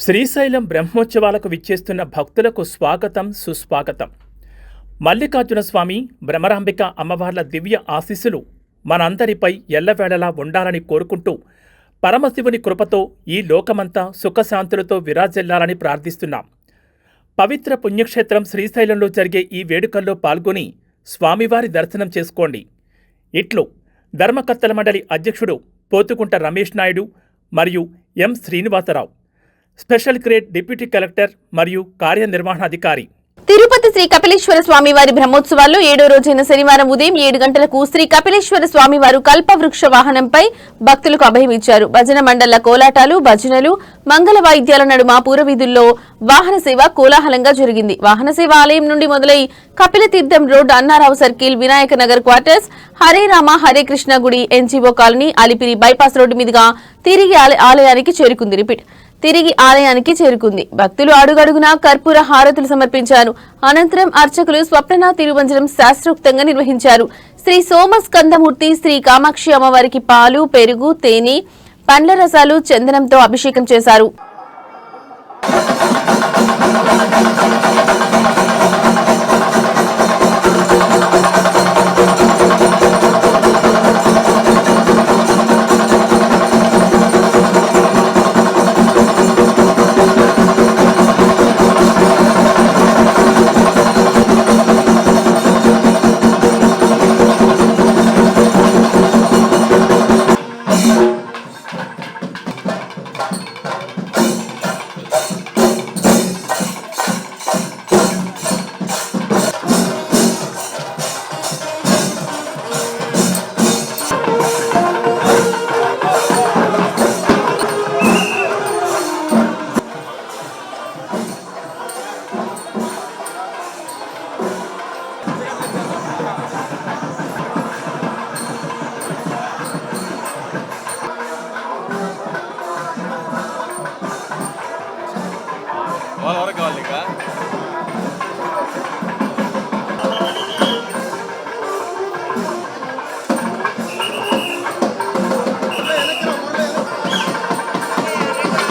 శ్రీశైలం బ్రహ్మోత్సవాలకు విచ్చేస్తున్న భక్తులకు స్వాగతం సుస్వాగతం. మల్లికార్జున స్వామి, భ్రమరాంబిక అమ్మవార్ల దివ్య ఆశీస్సులు మనందరిపై ఎల్లవేళలా ఉండాలని కోరుకుంటూ పరమశివుని కృపతో ఈ లోకమంతా సుఖశాంతులతో విరాజిల్లాలని ప్రార్థిస్తున్నాం. పవిత్ర పుణ్యక్షేత్రం శ్రీశైలంలో జరిగే ఈ వేడుకల్లో పాల్గొని స్వామివారి దర్శనం చేసుకోండి. ఇట్లు ధర్మకర్తల మండలి అధ్యక్షుడు పోతుకుంట రమేష్ నాయుడు మరియు M Srinivasarao, special grade deputy collector మరియు కార్యనిర్వహణాధికారి. తిరుపతి శ్రీ కపిలేశ్వర స్వామివారి బ్రహ్మోత్సవాల్లో 7వ రోజైన శనివారం ఉదయం 7 గంటలకు శ్రీ కపిలేశ్వర స్వామివారు కల్పవృక్ష వాహనంపై భక్తులకు అభయమిచ్చారు. భజన మండళ్ల కోలాటాలు, భజనలు, మంగళ వాయిద్యాల నడుమ పూరవీధుల్లో వాహన సేవ కోలాహలంగా జరిగింది. వాహన సేవ ఆలయం నుండి మొదలై Kapilatheertham road, Annarao circle, Vinayaka Nagar quarters, Hare Rama Hare Krishna గుడి, NGO colony, Alipiri bypass road మీదుగా తిరిగి ఆలయానికి చేరుకుంది. భక్తులు అడుగడుగునా కర్పూర హారతులు సమర్పించారు. అనంతరం అర్చకులు స్వప్న తిరువంజనం శాస్త్రోక్తంగా నిర్వహించారు. శ్రీ సోమస్కందమూర్తి, శ్రీ కామాక్షి అమ్మవారికి పాలు, పెరుగు, తేనె, పండ్ల రసాలు, చందనంతో అభిషేకం చేశారు. Olha a hora que ela ligar.